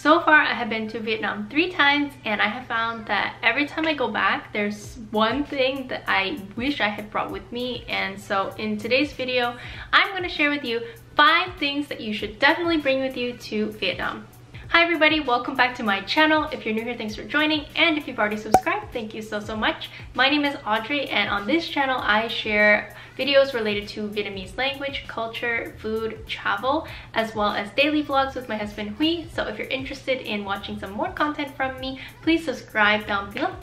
So far I have been to Vietnam 3 times, and I have found that every time I go back there's one thing that I wish I had brought with me. And so in today's video I'm going to share with you 5 things that you should definitely bring with you to Vietnam. Hi everybody, welcome back to my channel. If you're new here, thanks for joining, and if you've already subscribed, thank you so much. My name is Audrey, and on this channel I share videos related to Vietnamese language, culture, food, travel, as well as daily vlogs with my husband Huy. So if you're interested in watching some more content from me, please subscribe down below.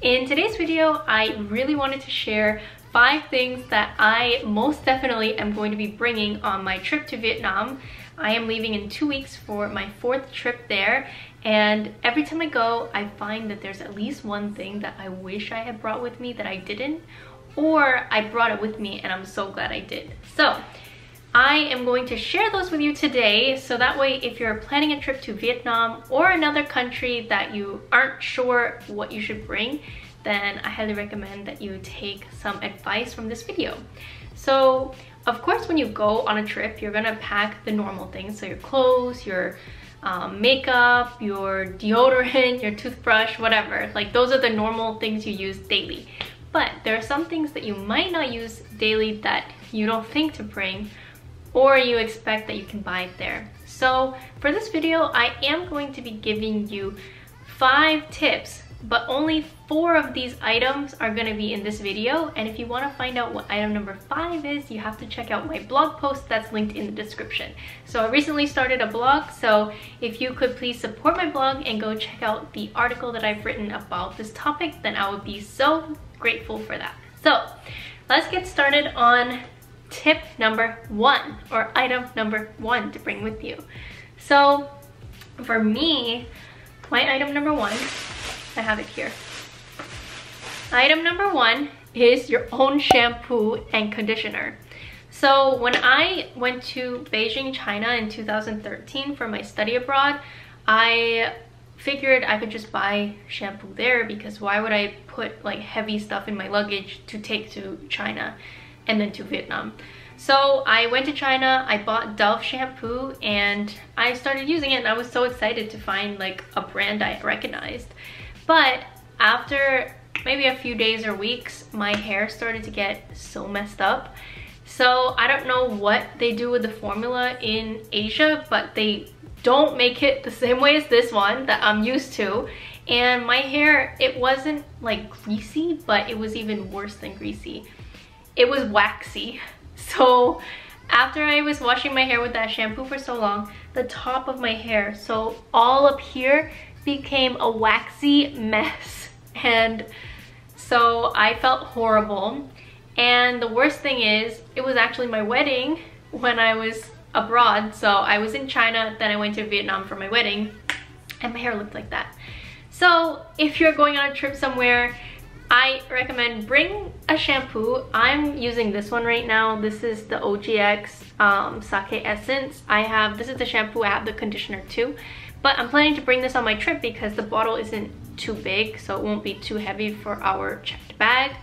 In today's video, I really wanted to share 5 things that I most definitely am going to be bringing on my trip to Vietnam. I am leaving in 2 weeks for my 4th trip there, and every time I go I find that there's at least one thing that I wish I had brought with me that I didn't, or I brought it with me and I'm so glad I did. So I am going to share those with you today, so that way if you're planning a trip to Vietnam or another country that you aren't sure what you should bring, then I highly recommend that you take some advice from this video. So of course, when you go on a trip, you're gonna pack the normal things. So your clothes, your makeup, your deodorant, your toothbrush, whatever. Like those are the normal things you use daily. But there are some things that you might not use daily that you don't think to bring, or you expect that you can buy it there. So for this video, I am going to be giving you 5 tips, but only 4 of these items are going to be in this video. And if you want to find out what item number 5 is, you have to check out my blog post that's linked in the description. So I recently started a blog, so if you could please support my blog and go check out the article that I've written about this topic, then I would be so grateful for that. So let's get started on tip number 1, or item number 1 to bring with you. So for me, my item number 1, I have it here. Item number 1 is your own shampoo and conditioner. So when I went to Beijing, China in 2013 for my study abroad, I figured I could just buy shampoo there, because why would I put like heavy stuff in my luggage to take to China and then to Vietnam? So I went to China, I bought Dove shampoo, and I started using it, and I was so excited to find like a brand I recognized. But after maybe a few days or weeks, my hair started to get so messed up. So I don't know what they do with the formula in Asia, but they don't make it the same way as this one that I'm used to. And my hair, it wasn't like greasy, but it was even worse than greasy. It was waxy. So after I was washing my hair with that shampoo for so long, the top of my hair, so all up here, became a waxy mess. And so I felt horrible. And the worst thing is, it was actually my wedding when I was abroad. So I was in China, then I went to Vietnam for my wedding, and my hair looked like that. So if you're going on a trip somewhere, I recommend bring a shampoo. I'm using this one right now. This is the OGX Sake Essence. This is the shampoo, I have the conditioner too. But I'm planning to bring this on my trip because the bottle isn't too big, so it won't be too heavy for our checked bag.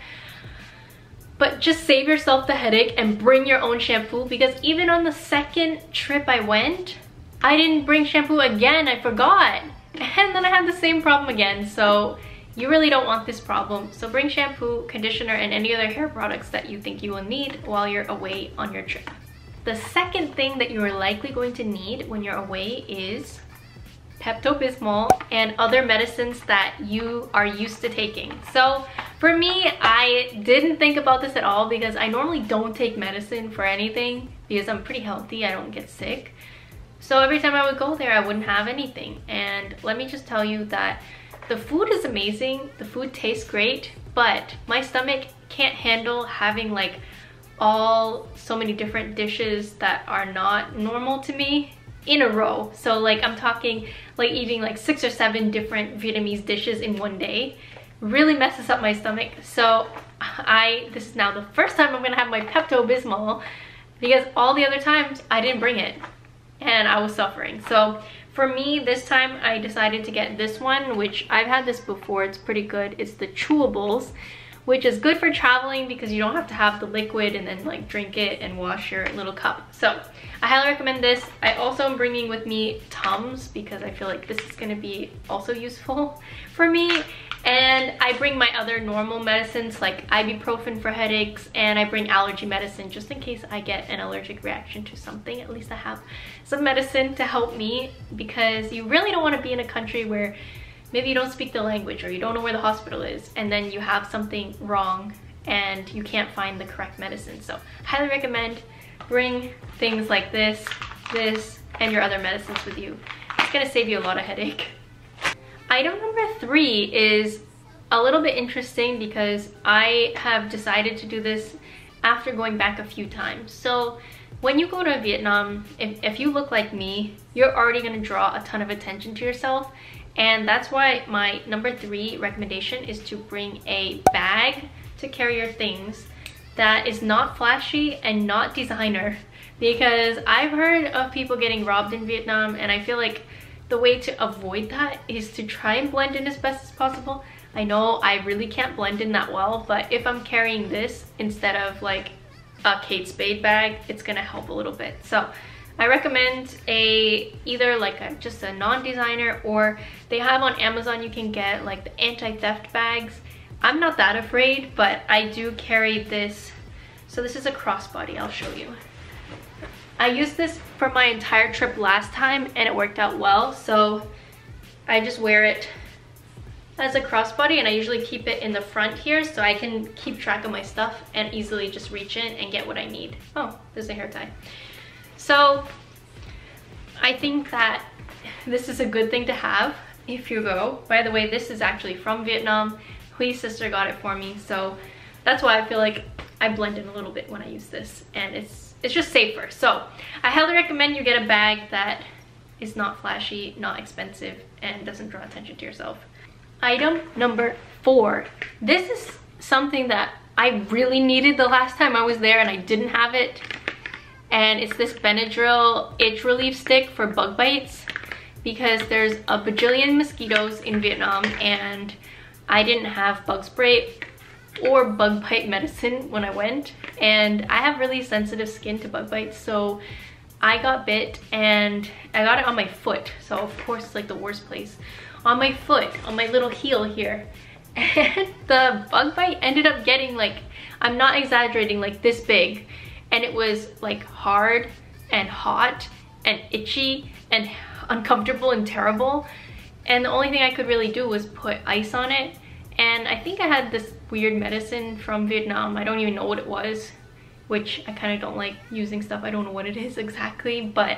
But just save yourself the headache and bring your own shampoo, because even on the 2nd trip I went, I didn't bring shampoo again. I forgot. And then I had the same problem again. So you really don't want this problem. So bring shampoo, conditioner, and any other hair products that you think you will need while you're away on your trip. The second thing that you are likely going to need when you're away is Pepto-Bismol and other medicines that you are used to taking. So for me, I didn't think about this at all, because I normally don't take medicine for anything because I'm pretty healthy, I don't get sick. So every time I would go there, I wouldn't have anything. And let me just tell you that the food is amazing, the food tastes great, but my stomach can't handle having like so many different dishes that are not normal to me in a row. So like I'm talking like eating like 6 or 7 different Vietnamese dishes in one day really messes up my stomach. So this is now the first time I'm gonna have my Pepto-Bismol, because all the other times I didn't bring it and I was suffering. So for me, this time I decided to get this one, which I've had this before, it's pretty good. It's the chewables, which is good for traveling because you don't have to have the liquid and then like drink it and wash your little cup. So I highly recommend this. I also am bringing with me Tums because I feel like this is going to be also useful for me. And I bring my other normal medicines like ibuprofen for headaches, and I bring allergy medicine just in case I get an allergic reaction to something. At least I have some medicine to help me, because you really don't want to be in a country where maybe you don't speak the language or you don't know where the hospital is, and then you have something wrong and you can't find the correct medicine. So I highly recommend bring things like this, and your other medicines with you. It's gonna save you a lot of headache. Item number 3 is a little bit interesting because I have decided to do this after going back a few times. So when you go to Vietnam, if you look like me, you're already gonna draw a ton of attention to yourself. And that's why my number 3 recommendation is to bring a bag to carry your things that is not flashy and not designer, because I've heard of people getting robbed in Vietnam, and I feel like the way to avoid that is to try and blend in as best as possible. I know I really can't blend in that well, but if I'm carrying this instead of like a Kate Spade bag, it's gonna help a little bit. So I recommend either like just a non-designer, or they have on Amazon, you can get like the anti-theft bags. I'm not that afraid, but I do carry this. So this is a crossbody, I'll show you. I used this for my entire trip last time and it worked out well. So I just wear it as a crossbody, and I usually keep it in the front here so I can keep track of my stuff and easily just reach in and get what I need. Oh, there's a hair tie. So I think that this is a good thing to have if you go. By the way, this is actually from Vietnam. Hui's sister got it for me, so that's why I feel like I blend in a little bit when I use this, and it's just safer. So I highly recommend you get a bag that is not flashy, not expensive, and doesn't draw attention to yourself. Item number 4. This is something that I really needed the last time I was there and I didn't have it. And it's this Benadryl itch relief stick for bug bites, because there's a bajillion mosquitoes in Vietnam and I didn't have bug spray or bug bite medicine when I went, and I have really sensitive skin to bug bites, so I got bit and I got it on my foot. So of course it's like the worst place. On my foot, on my little heel here. And the bug bite ended up getting like, I'm not exaggerating, like this big. And it was like hard and hot and itchy and uncomfortable and terrible. And the only thing I could really do was put ice on it. And I think I had this weird medicine from Vietnam. I don't even know what it was, which I kind of don't like using stuff. I don't know what it is exactly, but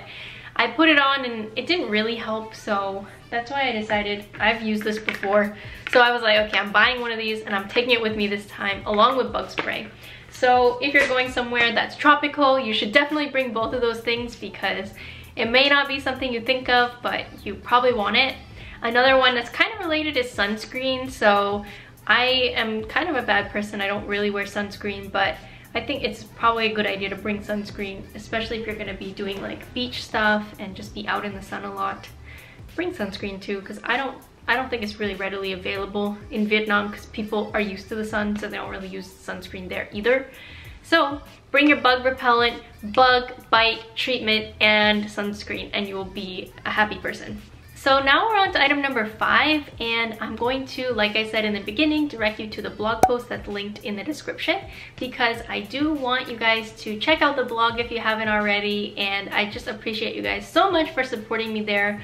I put it on and it didn't really help. So that's why I decided, I've used this before. So I was like, okay, I'm buying one of these and I'm taking it with me this time along with bug spray. So if you're going somewhere that's tropical, you should definitely bring both of those things, because it may not be something you think of, but you probably want it. Another one that's kind of related is sunscreen. So I am kind of a bad person. I don't really wear sunscreen, but I think it's probably a good idea to bring sunscreen, especially if you're going to be doing like beach stuff and just be out in the sun a lot. Bring sunscreen too, because I don't think it's really readily available in Vietnam, because people are used to the sun, so they don't really use sunscreen there either. So bring your bug repellent, bug bite treatment, and sunscreen, and you will be a happy person. So now we're on to item number 5, and I'm going to, like I said in the beginning, direct you to the blog post that's linked in the description, because I do want you guys to check out the blog if you haven't already, and I just appreciate you guys so much for supporting me there.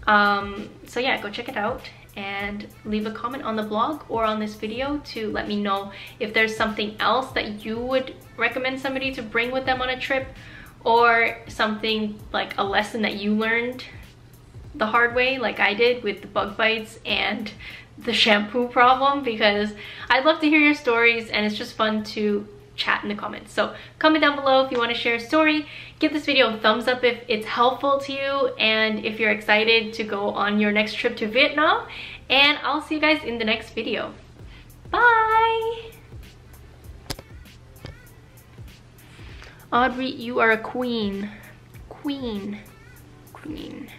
So yeah, go check it out and leave a comment on the blog or on this video to let me know if there's something else that you would recommend somebody to bring with them on a trip, or something like a lesson that you learned the hard way like I did with the bug bites and the shampoo problem, because I'd love to hear your stories and it's just fun to chat in the comments. So comment down below if you want to share a story. Give this video a thumbs up if it's helpful to you and if you're excited to go on your next trip to Vietnam, and I'll see you guys in the next video. Bye! Audrey, you are a queen. Queen. Queen.